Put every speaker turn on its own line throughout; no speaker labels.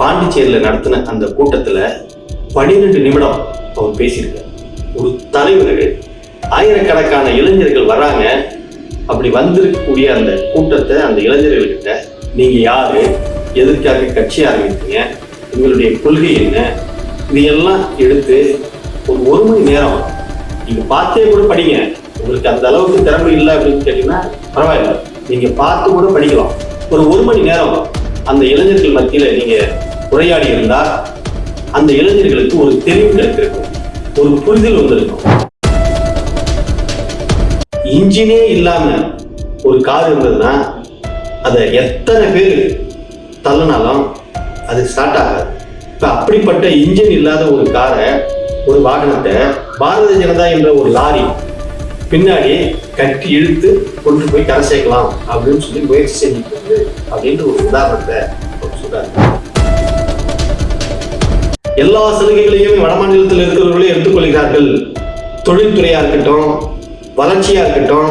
பாண்டிச்சேரியில் நடத்தின அந்த கூட்டத்துல 12 நிமிடம் அவர் பேசியிருக்கார். ஒரு தலைவர், ஆயிரக்கணக்கான இளைஞர்கள் வர்றாங்க, அப்படி வந்திருக்கக்கூடிய அந்த கூட்டத்தை அந்த இளைஞர்கள்கிட்ட நீங்க யாரு, எதற்காக கட்சி ஆரம்பித்தீங்க, உங்களுடைய கொள்கை என்ன, இதையெல்லாம் எடுத்து ஒரு மணி நேரம் நீங்க பார்த்தே கூட படிங்க. உங்களுக்கு அந்த அளவுக்கு திறமை இல்லை அப்படின்னு கேட்டீங்கன்னா பரவாயில்ல, நீங்க பார்த்து கூட படிக்கலாம். ஒரு மணி நேரம் அந்த இளைஞர்கள் மத்தியில நீங்க உரையாடி இருந்தா அந்த இளைஞர்களுக்கு ஒரு தெளிவு கிடைத்திருக்கும், ஒரு புரிதல் வந்திருக்கும். இன்ஜினே இல்லாம ஒரு கார் இருந்ததுன்னா அதை எத்தனை பேர் தள்ளினாலும் அது ஸ்டார்ட் ஆகாது. இப்ப அப்படிப்பட்ட இன்ஜின் இல்லாத ஒரு காரை, ஒரு வாகனத்தை பாரதிய ஜனதா என்ற ஒரு லாரி பின்னாடி கட்டி இழுத்து கொண்டு போய் கரை சேர்க்கலாம் அப்படின்னு சொல்லி முயற்சி செஞ்சுட்டு அப்படின்ற ஒரு உதாரணத்தை சொல்றாரு. எல்லா சலுகைகளையும் வடமாநிலத்தில் இருக்கிறவர்களே எடுத்துக்கொள்கிறார்கள். தொழில்துறையா இருக்கட்டும், வளர்ச்சியா இருக்கட்டும்,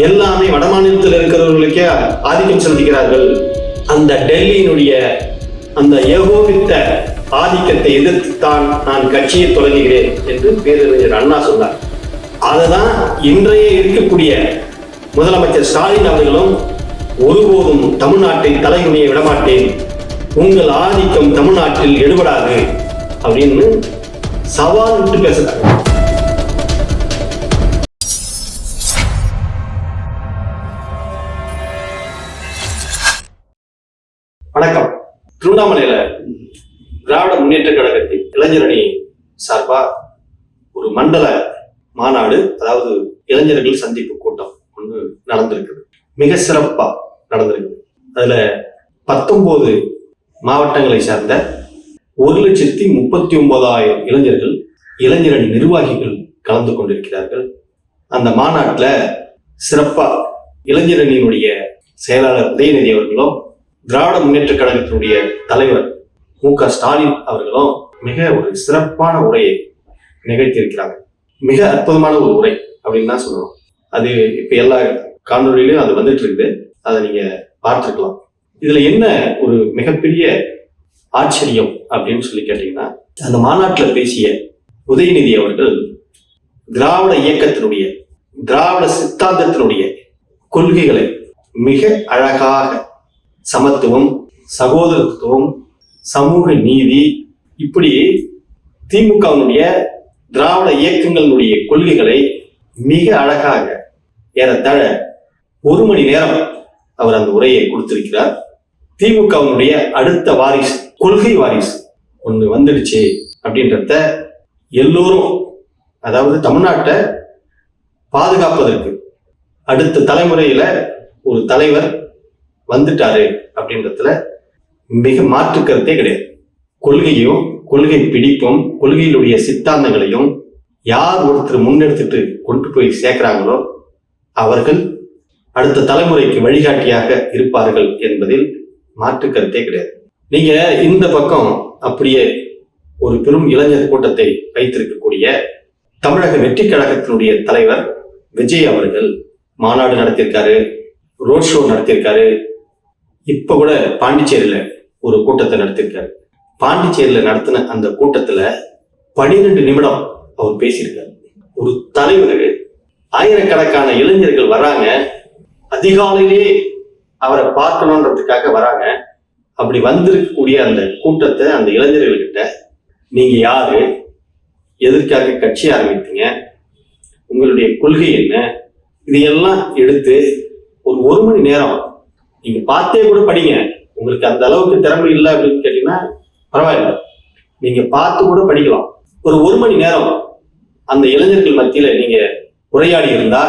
எல்லாமே வடமாநிலத்தில் இருக்கிறவர்களுக்கே ஆதிக்கம் செலுத்துகிறார்கள். அந்த டெல்லியினுடைய அந்த ஏகோபித்த ஆதிக்கத்தை எதிர்த்துத்தான் நான் கட்சியை தொடங்குகிறேன் என்று பேரறிஞர் அண்ணா சொன்னார். அதுதான் இன்றைய இருக்கக்கூடிய முதலமைச்சர் ஸ்டாலின் அவர்களும் ஒருபோதும் தமிழ்நாட்டை தலைமுறையை விடமாட்டேன், உங்கள் ஆதிக்கம் தமிழ்நாட்டில் எடுபடாது அப்படின்னு சவால் விட்டு பேசுறாங்க. வணக்கம். திருவண்ணாமலையில திராவிட முன்னேற்ற கழகத்தின் இளைஞரணி சார்பா ஒரு மண்டல மாநாடு, அதாவது இளைஞர்கள் சந்திப்பு கூட்டம் ஒன்று நடந்திருக்குது. மிக சிறப்பா நடந்திருக்குது. அதுல 19 மாவட்டங்களை சார்ந்த 1,39,000 இளைஞர்கள், இளைஞரணி நிர்வாகிகள் கலந்து கொண்டிருக்கிறார்கள். அந்த மாநாட்டில் சிறப்பா இளைஞரணியினுடைய செயலாளர் உதயநிதி அவர்களும், திராவிட முன்னேற்ற கழகத்தினுடைய தலைவர் மு.க. ஸ்டாலின் அவர்களும் மிக ஒரு சிறப்பான உரையை நிகழ்த்தியிருக்கிறாங்க. மிக அற்புதமான ஒரு உரை அப்படின்னு தான் சொல்லணும். அது இப்ப எல்லா காணொலியிலும் அது வந்துட்டு இருக்குது, அதை நீங்க பார்த்துருக்கலாம். இதுல என்ன ஒரு மிகப்பெரிய ஆச்சரியம் அப்படின்னு சொல்லி கேட்டீங்கன்னா, அந்த மாநாட்டில் பேசிய உதயநிதி அவர்கள் திராவிட இயக்கத்தினுடைய, திராவிட சித்தாந்தத்தினுடைய கொள்கைகளை மிக அழகாக சமத்துவம், சகோதரத்துவம், சமூக நீதி, இப்படி திமுகவினுடைய திராவிட இயக்கங்களுடைய கொள்கைகளை மிக அழகாக ஏறத்தாழ 1 மணி நேரம் அவர் அந்த உரையை கொடுத்திருக்கிறார். திமுகவினுடைய அடுத்த வாரிசு, கொள்கை வாரிசு ஒன்று வந்துடுச்சு அப்படின்றத எல்லோரும், அதாவது தமிழ்நாட்டை பாதுகாப்பதற்கு அடுத்த தலைமுறையில ஒரு தலைவர் வந்துட்டாரு அப்படின்றதுல மிக மாற்று கருத்தே கிடையாது. கொள்கையும், கொள்கை பிடிப்பும், கொள்கையிலுடைய சித்தாந்தங்களையும் யார் ஒருத்தர் முன்னெடுத்துட்டு கொண்டு போய் சேர்க்கிறாங்களோ அவர்கள் அடுத்த தலைமுறைக்கு வழிகாட்டியாக இருப்பார்கள் என்பதில் மாற்று கருத்தே கிடையாது. நீங்க இந்த பக்கம் அப்படியே ஒரு பெரும் இளைஞர் கூட்டத்தை வைத்திருக்கக்கூடிய தமிழக வெற்றி கழகத்தினுடைய தலைவர் விஜய் அவர்கள் மாநாடு நடத்தியிருக்காரு, ரோட் ஷோ நடத்தியிருக்காரு. இப்ப கூட பாண்டிச்சேரியில ஒரு கூட்டத்தை நடத்தியிருக்காரு. பாண்டிச்சேரியில நடத்தின அந்த கூட்டத்துல 12 நிமிடம் அவர் பேசியிருக்காரு. ஒரு தலைவர், ஆயிரக்கணக்கான இளைஞர்கள் வர்றாங்க, அதிகாலையிலே அவரை பார்க்கணுன்றதுக்காக வராங்க. அப்படி வந்திருக்கக்கூடிய அந்த கூட்டத்தை அந்த இளைஞர்கள்கிட்ட நீங்க யாரு, எதற்காக கட்சி ஆரம்பித்தீங்க, உங்களுடைய கொள்கை என்ன, இதையெல்லாம் எடுத்து ஒரு மணி நேரம் நீங்க பார்த்தே கூட படிங்க. உங்களுக்கு அந்த அளவுக்கு திறமை இல்லை அப்படின்னு கேட்டீங்கன்னா பரவாயில்ல, நீங்க பார்த்து கூட படிக்கலாம். ஒரு மணி நேரம் அந்த இளைஞர்கள் மத்தியில நீங்க உரையாடி இருந்தா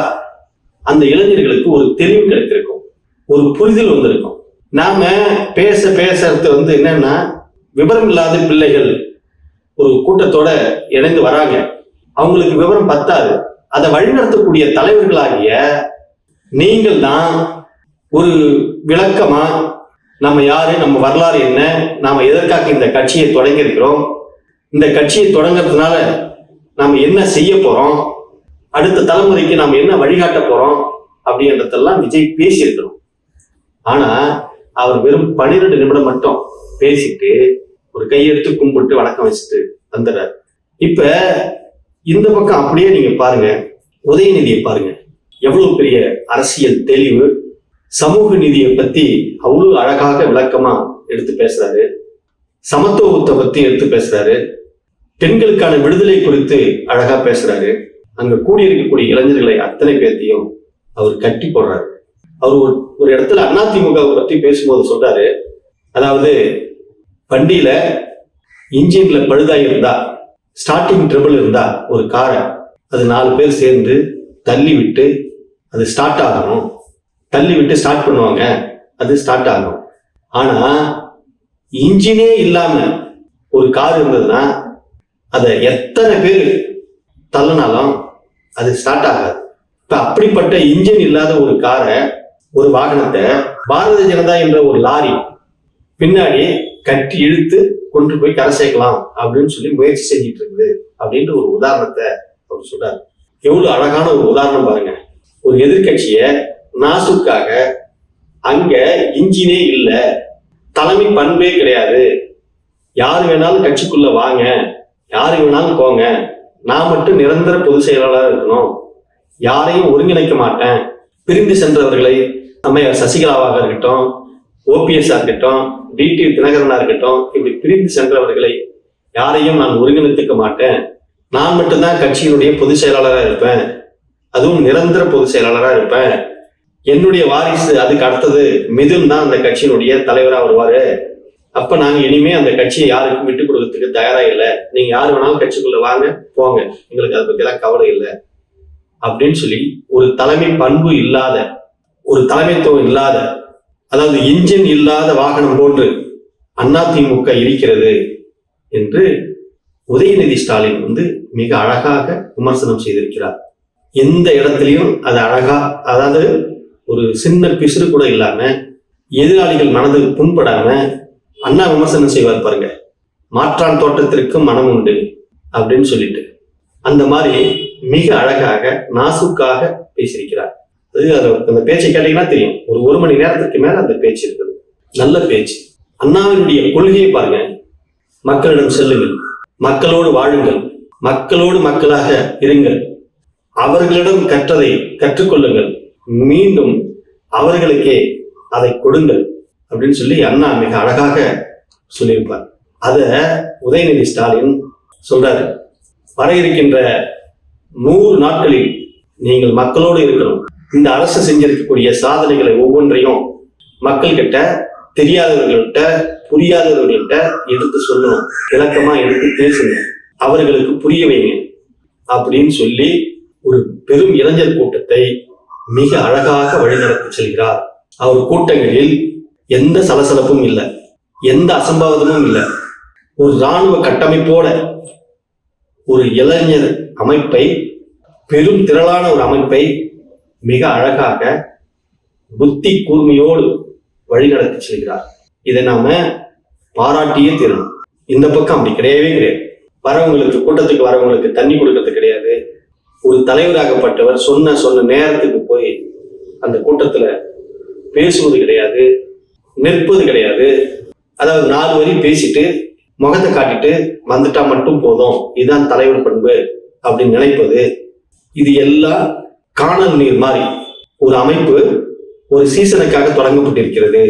அந்த இளைஞர்களுக்கு ஒரு தெளிவு கிடைத்திருக்கும், ஒரு புரிதல் வந்திருக்கும். நாம பேசுறது என்னன்னா, விவரம் இல்லாத பிள்ளைகள் ஒரு கூட்டத்தோட இணைந்து வராங்க, அவங்களுக்கு விவரம் பத்தாது. அதை வழிநடத்தக்கூடிய தலைவர்களாகிய நீங்கள் தான் ஒரு விளக்கமா, நம்ம யாரு, நம்ம வரலாறு என்ன, நாம எதற்காக இந்த கட்சியை தொடங்கி இருக்கிறோம், இந்த கட்சியை தொடங்கிறதுனால நாம என்ன செய்ய போறோம், அடுத்த தலைமுறைக்கு நாம என்ன வழிகாட்ட போறோம் அப்படின்றதெல்லாம் விஜய் பேசியிருக்கிறோம். ஆனா அவர் வெறும் 12 நிமிடம் மட்டும் பேசிட்டு ஒரு கையெடுத்து கும்பிட்டு வணக்கம் வச்சுட்டு வந்துடுறாரு. இப்ப இந்த பக்கம் அப்படியே நீங்க பாருங்க, உதயநிதியை பாருங்க, எவ்வளவு பெரிய அரசியல் தெளிவு, சமூக நீதியை பத்தி அவ்வளவு அழகாக விளக்கமா எடுத்து பேசுறாரு, சமத்துவத்தை பத்தி எடுத்து பேசுறாரு, பெண்களுக்கான விடுதலை குறித்து அழகா பேசுறாரு. அங்க கூடியிருக்கக்கூடிய இளைஞர்களை அத்தனை பேர்த்தையும் அவர் கட்டி போடுறாரு. அவர் ஒரு இடத்துல அதிமுகவை பற்றி பேசும்போது சொல்றாரு, அதாவது வண்டியில இன்ஜின்ல பழுதாகி இருந்தா, ஸ்டார்டிங் ட்ரபிள் இருந்தா ஒரு காரை அது 4 பேர் சேர்ந்து தள்ளி விட்டு அது ஸ்டார்ட் ஆகணும், தள்ளி விட்டு ஸ்டார்ட் பண்ணுவாங்க, அது ஸ்டார்ட் ஆகும். ஆனா இன்ஜினே இல்லாம ஒரு கார் இருந்ததுன்னா அதை எத்தனை பேர் தள்ளினாலும் அது ஸ்டார்ட் ஆகாது. இப்ப அப்படிப்பட்ட இன்ஜின் இல்லாத ஒரு காரை, ஒரு வாகனத்தை பாரதிய ஜனதா என்ற ஒரு லாரி பின்னாடி கட்டி இழுத்து கொண்டு போய் கரை சேர்க்கலாம் அப்படின்னு சொல்லி முயற்சி செஞ்சிட்டு இருக்குது அப்படின்ற ஒரு உதாரணத்தை அவர் சொல்றாரு. எவ்வளவு அழகான ஒரு உதாரணம் பாருங்க. ஒரு எதிர்கட்சிய நாசுக்காக அங்க இன்ஜினே இல்ல, தலைமை பண்பே கிடையாது, யாரு வேணாலும் கட்சிக்குள்ள வாங்க, யாரு வேணாலும் போங்க, நான் மட்டும் நிரந்தர பொதுச் செயலாளராக இருக்கணும், யாரையும் ஒருங்கிணைக்க மாட்டேன், பிரிந்து சென்றவர்களை அம்மையார் சசிகலாவாக இருக்கட்டும், ஓபிஎஸ் இருக்கட்டும், டிடி தினகரனா இருக்கட்டும், இப்படி பிரிந்து சென்றவர்களை யாரையும் நான் ஒருங்கிணைத்துக்க மாட்டேன், நான் மட்டும்தான் கட்சியினுடைய பொதுச் செயலாளராக இருப்பேன், அதுவும் நிரந்தர பொதுச் செயலாளராக இருப்பேன், என்னுடைய வாரிசு அதுக்கு அடுத்தது மிதுன் தான் அந்த கட்சியினுடைய தலைவராக வருவாரு, அப்ப நாங்க இனிமே அந்த கட்சியை யாருக்கும் விட்டு கொடுக்கறதுக்கு தயாரா இல்லை, நீங்க யாரு வேணாலும் கட்சிக்குள்ள வாங்க போங்க, எங்களுக்கு அதை பத்தி எல்லாம் கவலை இல்லை அப்படின்னு சொல்லி ஒரு தலைமை பண்பு இல்லாத, ஒரு தலைமைத்துவம் இல்லாத, அதாவது இன்ஜின் இல்லாத வாகனம் போன்று அதிமுக இருக்கிறது என்று உதயநிதி ஸ்டாலின் மிக அழகாக விமர்சனம் செய்திருக்கிறார். எந்த இடத்திலையும் அது அழகா, அதாவது ஒரு சின்ன பிசுறு கூட இல்லாம, எதிராளிகள் மனது புண்படாம அண்ணா விமர்சனம் செய்வார் பாருங்க. மாற்றான் தோட்டத்திற்கும் மனம் உண்டு அப்படின்னு சொல்லிட்டு அந்த மாதிரி மிக அழகாக நாசுக்காக பேசியிருக்கிறார். அந்த பேச்சை கேட்டீங்கன்னா தெரியும், ஒரு மணி நேரத்துக்கு மேல அந்த பேச்சு இருக்குது. நல்ல பேச்சு. அண்ணாவினுடைய கொள்கையை பாருங்க. மக்களிடம் செல்லுங்கள், மக்களோடு வாழுங்கள், மக்களோடு மக்களாக இருங்கள், அவர்களிடம் கற்றதை கற்றுக்கொள்ளுங்கள், மீண்டும் அவர்களுக்கே அதை கொடுங்கள் அப்படின்னு சொல்லி அண்ணா மிக அழகாக சொல்லியிருப்பார். அத உதயநிதி ஸ்டாலின் சொல்றாரு, வர இருக்கின்ற 100 நாட்களில் நீங்கள் மக்களோடு இருக்கணும், இந்த அரசு செஞ்சிருக்கக்கூடிய சாதனைகளை ஒவ்வொன்றையும் மக்கள் கிட்ட, தெரியாதவர்கள்ட்ட, புரியாதவர்கள்ட்ட எடுத்து சொல்லணும், விளக்கமா எடுத்து பேசுங்க, அவர்களுக்கு புரிய வைங்க அப்படின்னு சொல்லி ஒரு பெரும் இளைஞர் கூட்டத்தை மிக அழகாக வழிநடத்தி செல்கிறார். அவர் கூட்டங்களில் எந்த சலசலப்பும் இல்லை, எந்த அசம்பாவிதமும் இல்லை. ஒரு இராணுவ கட்டமைப்போட ஒரு இளைஞர் அமைப்பை, பெரும் திரளான ஒரு அமைப்பை மிக அழகாக புத்தி கூர்மையோடு வழிநடத்தி செல்கிறார். இதை நாம பாராட்டியே தீரணும். இந்த பக்கம் அப்படி கிடையவே கிடையாது. வரவங்களுக்கு, கூட்டத்துக்கு வரவங்களுக்கு தண்ணி கொடுக்கறது கிடையாது. ஒரு தலைவராகப்பட்டவர் சொன்ன நேரத்துக்கு போய் அந்த கூட்டத்துல பேசுவது கிடையாது, நிற்பது கிடையாது. அதாவது 4 வரி பேசிட்டு முகத்தை காட்டிட்டு வந்துட்டா மட்டும் போதும், இதுதான் தலைவர் பண்பு அப்படின்னு நினைப்பது, இது எல்லாம் காணல் நீர் மாதிரி. ஒரு அமைப்பு ஒரு சீசனுக்காக தொடங்கப்பட்டிருக்கிறது,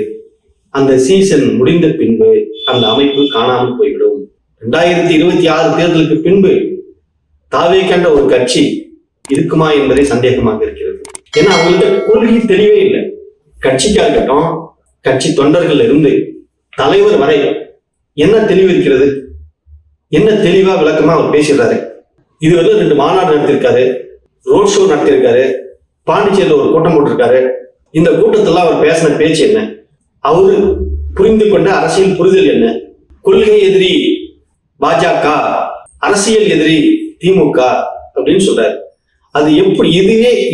அந்த சீசன் முடிந்த பின்பு அந்த அமைப்பு காணாமல் போய்விடும். 2026 தேர்தலுக்கு பின்பு தாவே கண்ட ஒரு கட்சி இருக்குமா என்பதை சந்தேகமாக இருக்கிறது. ஏன்னா அவங்களுக்கு கொள்கை தெளிவே இல்லை. கட்சிக்கா இருக்கட்டும், கட்சி தொண்டர்கள் இருந்து தலைவர் வரை என்ன தெளிவு இருக்கிறது? என்ன தெளிவா விளக்கமா அவர் பேசுறாரு. இதுவரை 2 மாநாடு நடத்திருக்காரு, ரோட் ஷோ நடத்திருக்காரு, பாண்டிச்சேரியில் ஒரு கூட்டம் போட்டிருக்காரு. இந்த கூட்டத்தெல்லாம் அவர் பேசின பேச்சு என்ன? அவரு புரிந்து கொண்ட அரசியல் புரிதல் என்ன? கொள்கை எதிரி பாஜக, அரசியல் எதிரி திமுக அப்படின்னு சொல்றாரு. அது எப்படி?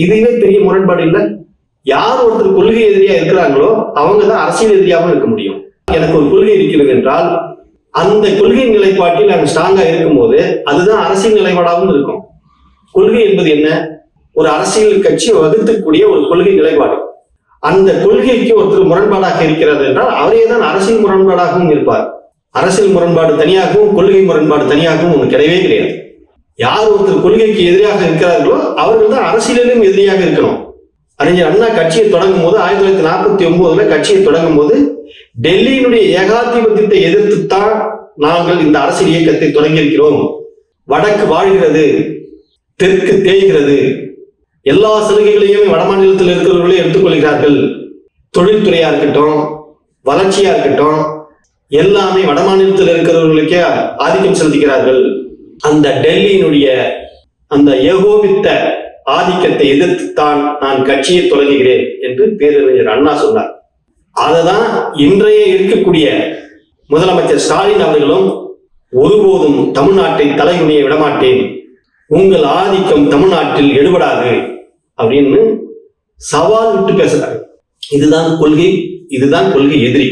இதுவே பெரிய முரண்பாடு இல்லை. யார் ஒருத்தர் கொள்கை எதிரியா இருக்கிறாங்களோ அவங்கதான் அரசியல் எதிரியாகவும் இருக்க முடியும். எனக்கு ஒரு கொள்கை இருக்கிறது என்றால் அந்த கொள்கை நிலைப்பாட்டில் நாங்கள் ஸ்ட்ராங்கா இருக்கும் போது அதுதான் அரசியல் நிலைப்பாடாகவும் இருக்கும். கொள்கை என்பது என்ன? ஒரு அரசியல் கட்சி வகுக்கக்கூடிய ஒரு கொள்கை நிலைப்பாடு. அந்த கொள்கைக்கு ஒருத்தர் முரண்பாடாக இருக்கிறது என்றால் அவரே தான் அரசியல் முரண்பாடாகவும் இருப்பார். அரசியல் முரண்பாடு தனியாகவும் கொள்கை முரண்பாடு தனியாகவும் ஒன்று கிடையவே கிடையாது. யார் ஒருத்தர் கொள்கைக்கு எதிராக இருக்கிறார்களோ அவர்கள் தான் அரசியலிலும் எதிரியாக இருக்கணும். அறிஞர் அண்ணா கட்சியை தொடங்கும் போது 1949 கட்சியை தொடங்கும் போது டெல்லியினுடைய ஏகாதிபத்தியத்தை எதிர்த்துத்தான் நாங்கள் இந்த அரசியல் இயக்கத்தை தொடங்கியிருக்கிறோம். வடக்கு வாழ்கிறது, தெற்கு தேய்கிறது, எல்லா சலுகைகளையும் வடமாநிலத்தில் இருக்கிறவர்களே எடுத்துக்கொள்கிறார்கள். தொழில்துறையா இருக்கட்டும், வளர்ச்சியா இருக்கட்டும், எல்லாமே வடமாநிலத்தில் இருக்கிறவர்களுக்கே ஆதிக்கம் செலுத்துகிறார்கள். அந்த டெல்லியினுடைய அந்த ஏகோபித்த ஆதிக்கத்தை எதிர்த்துத்தான் நான் கட்சியை தொடங்குகிறேன் என்று பேரறிஞர் அண்ணா சொன்னார். அததான் இன்றைய இருக்கக்கூடிய முதலமைச்சர் ஸ்டாலின் அவர்களும் ஒருபோதும் தமிழ்நாட்டை தலைகுனிய விடமாட்டேன், உங்கள் ஆதிக்கம் தமிழ்நாட்டில் எடுபடாது அப்படின்னு சவால் விட்டு பேசுறாரு. இதுதான் கொள்கை, இதுதான் கொள்கை எதிரி.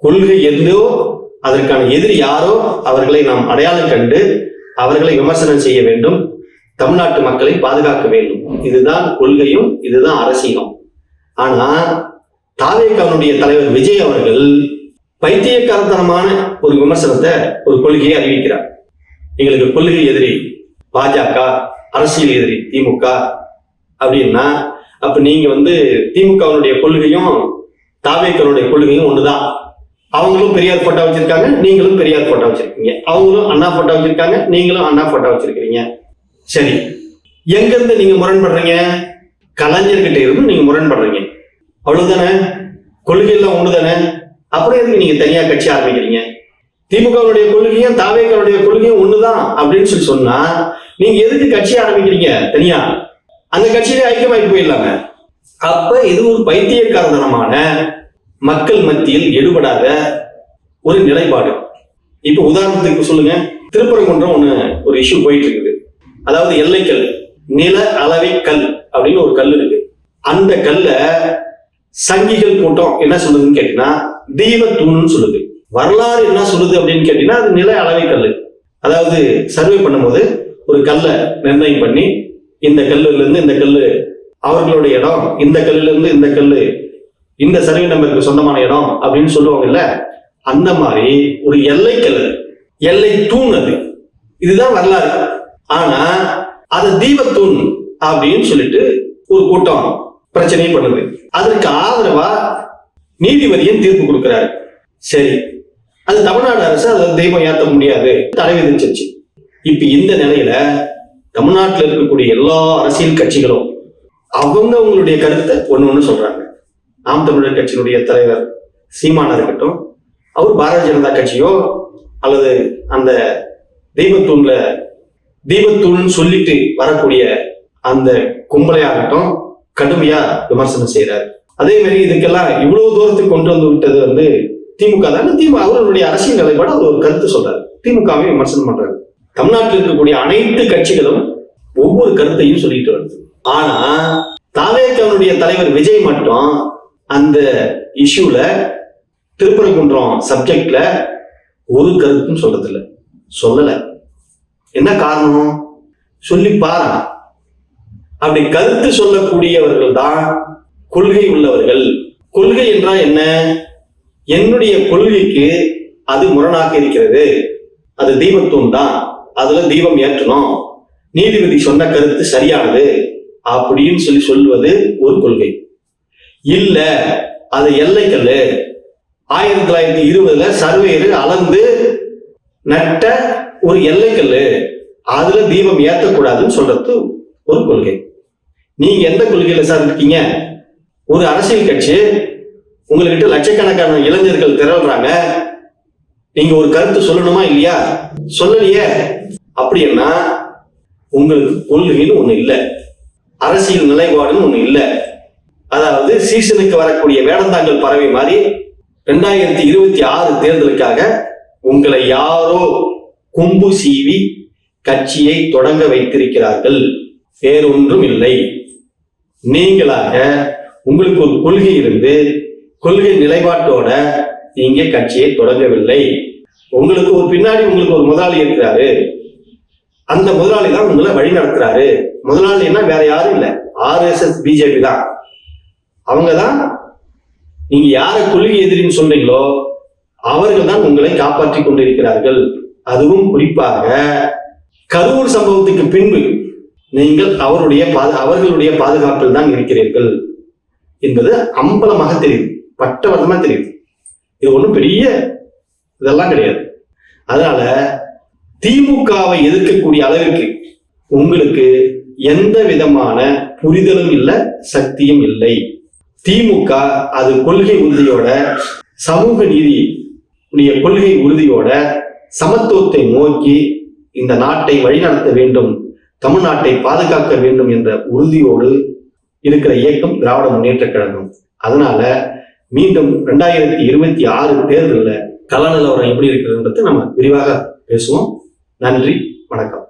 கொள்கை எந்தோ அதற்கான எதிரி யாரோ அவர்களை நாம் அடையாளம் கண்டு அவர்களை விமர்சனம் செய்ய வேண்டும், தமிழ்நாட்டு மக்களை பாதுகாக்க வேண்டும். இதுதான் கொள்கையும் இதுதான் அரசியலும். ஆனா தாவேகாவுடைய தலைவர் விஜய் அவர்கள் பைத்தியக்காரத்தனமான ஒரு விமர்சனத்தை, ஒரு கொள்கையை அறிவிக்கிறார். எங்களுக்கு கொள்கை எதிரி பாஜக, அரசியல் எதிரி திமுக அப்படின்னா, அப்ப நீங்க திமுகவுடைய கொள்கையும் தாவேகாவுடைய கொள்கையும் ஒண்ணுதான். அவங்களும் பெரியார் போட்டோ வச்சிருக்காங்க, நீங்களும் பெரியார் போட்டோ வச்சிருக்கீங்க. அவங்களும் அண்ணா போட்டோ வச்சிருக்காங்க, நீங்களும் அண்ணா போட்டோ வச்சிருக்கீங்க. சரி, எங்க இருந்து நீங்க முரண்படுறீங்க? கலைஞர்கிட்ட இருந்து நீங்க முரண்படுறீங்க, அவ்வளவுதானே? கொள்கை எல்லாம் ஒண்ணுதானே? அப்புறம் எதுக்கு நீங்க தனியா கட்சி ஆரம்பிக்கிறீங்க? திமுகவுடைய கொள்கையும் தாவேகாவுடைய கொள்கையும் ஒண்ணுதான் அப்படின்னு சொன்னா நீங்க எதுக்கு கட்சி ஆரம்பிக்கிறீங்க தனியா? அந்த கட்சியிலே ஐக்கியமாயிட்டு போயிடலாங்க. அப்ப இது ஒரு பைத்தியக்காரத்தனமான, மக்கள் மத்தியில் எடுபடாத ஒரு நிலைப்பாடு. இப்ப உதாரணத்துக்கு சொல்லுங்க, திருப்பரங்குன்றம் ஒரு இஷ்யூ போயிட்டு இருக்குது. அதாவது எல்லைக்கல், நில அளவை கல் அப்படின்னு ஒரு கல் இருக்கு. அந்த கல்ல சங்கிகள் கூட்டம் என்ன சொல்லுதுன்னு கேட்டீங்கன்னா தீபத்தூண்னு சொல்லுது. வரலாறு என்ன சொல்லுது அப்படின்னு கேட்டீங்கன்னா அது நில அளவை கல். அதாவது சர்வே பண்ணும்போது ஒரு கல்லை நிர்ணயம் பண்ணி, இந்த கல்லுல இருந்து இந்த கல்லு அவர்களுடைய இடம், இந்த கல்லுல இருந்து இந்த கல்லு இந்த சர்வே நம்பருக்கு சொந்தமான இடம் அப்படின்னு சொல்லுவாங்கல்ல, அந்த மாதிரி ஒரு எல்லை கல், எல்லை தூண் அது. இதுதான் வரலாறு. ஆனா அது தீபத்தூண் அப்படின்னு சொல்லிட்டு ஒரு கூட்டம் பிரச்சனை பண்ணுது. அதற்கு ஆதரவா நீதிபதியும் தீர்ப்பு கொடுக்கிறாரு. சரி, அது தமிழ்நாடு அரசு அதை தெய்வம் ஏற்ற முடியாது, தடை விதிச்சிருச்சு. இப்ப இந்த நிலையில தமிழ்நாட்டில் இருக்கக்கூடிய எல்லா அரசியல் கட்சிகளும் அவங்களுடைய கருத்தை ஒண்ணு சொல்றாங்க. நாம் தமிழர் கட்சியினுடைய தலைவர் சீமானா இருக்கட்டும், அவர் பாரதிய ஜனதா கட்சியோ அல்லது அந்த தீபத்தூண்னு சொல்லிட்டு வரக்கூடிய அந்த கும்பலையாகட்டும் கடுமையா விமர்சனம் செய்யறாரு. அதே மாதிரி இதுக்கெல்லாம் இவ்வளவு தூரத்துக்கு கொண்டு வந்து விட்டது திமுக தான். திமுக அவர்களுடைய அரசியல் நிலைப்பாடு அவர் ஒரு கருத்து சொல்றாரு, திமுகவை விமர்சனம் பண்றாரு. தமிழ்நாட்டில் இருக்கக்கூடிய அனைத்து கட்சிகளும் ஒவ்வொரு கருத்தையும் சொல்லிட்டு வருது. ஆனா தாவேகாவுடைய தலைவர் விஜய் மட்டும் அந்த இஷ்யூல, திருப்பரங்குன்றம் சப்ஜெக்ட்ல ஒரு கருத்தும் சொல்றதில்லை, சொல்லல. என்ன காரணம் சொல்லி பாரு. அப்படி கருத்து சொல்லக்கூடியவர்கள் தான் கொள்கை உள்ளவர்கள். கொள்கை என்றால் என்ன? என்னுடைய கொள்கைக்கு அது முரணாக இருக்கிறது, அது தீபத்தூண் தான், அதுல தீபம் ஏற்றணும், நீதிபதி சொன்ன கருத்து சரியானது அப்படின்னு சொல்லுவது ஒரு கொள்கை. இல்ல அது எல்லைக்கல்லு, 1920 சர்வேயர் அளந்து நட்ட ஒரு எல்லைக்கல்லு, அதுல தீபம் ஏற்றக்கூடாதுன்னு சொல்றது ஒரு கொள்கை. நீங்க எந்த கொள்கையில சார் இருக்கீங்க? ஒரு அரசியல் கட்சி, உங்ககிட்ட லட்சக்கணக்கான இளைஞர்கள் திரள்றாங்க, நீங்க ஒரு கருத்து சொல்லணுமா இல்லையா? சொல்லலையே. அப்படின்னா உங்களுக்கு கொள்கைன்னு ஒண்ணு இல்லை, அரசியல் நிலைப்பாடுன்னு ஒண்ணு இல்லை. அதாவது சீசனுக்கு வரக்கூடிய வேடந்தாங்கல் பறவை மாதிரி 2026 தேர்தலுக்காக உங்களை யாரோ கும்பு சீவி கட்சியை தொடங்க வைத்திருக்கிறார்கள், வேறொன்றும் இல்லை. நீங்களாக உங்களுக்கு ஒரு கொள்கை இருந்து கொள்கை நிலைப்பாட்டோட நீங்க கட்சியை தொடங்கவில்லை. உங்களுக்கு ஒரு பின்னாடி உங்களுக்கு ஒரு முதலாளி இருக்கிறாரு, அந்த முதலாளி தான் உங்களை வழி நடத்துறாரு. முதலாளின்னா வேற யாரும் இல்லை, RSS பிஜேபி தான். அவங்கதான் நீங்க யாரை கொள்கை எதிரின்னு சொல்றீங்களோ அவர்கள் தான் உங்களை காப்பாற்றி கொண்டிருக்கிறார்கள். அதுவும் குறிப்பாக கரூர் சம்பவத்துக்கு பின்பு நீங்கள் அவர்களுடைய பாதுகாப்பில் தான் இருக்கிறீர்கள் என்பது அம்பலமாக தெரியுது, பட்டவர்த்தமா தெரியுது. இது ஒண்ணும் பெரிய இதெல்லாம் கிடையாது. அதனால திமுகவை எதிர்க்கக்கூடிய அளவிற்கு உங்களுக்கு எந்த விதமான புரிதலும் இல்லை, சக்தியும் இல்லை. திமுக அது கொள்கை உறுதியோட, சமூக நீதி கொள்கை உறுதியோட, சமத்துவத்தை நோக்கி இந்த நாட்டை வழிநடத்த வேண்டும், தமிழ்நாட்டை பாதுகாக்க வேண்டும் என்ற உறுதியோடு இருக்கிற இயக்கம் திராவிட முன்னேற்ற கழகம். அதனால மீண்டும் 2026 தேர்தலில் கள நிலவரம் எப்படி இருக்குதுன்றதை நம்ம விரிவாக பேசுவோம். நன்றி, வணக்கம்.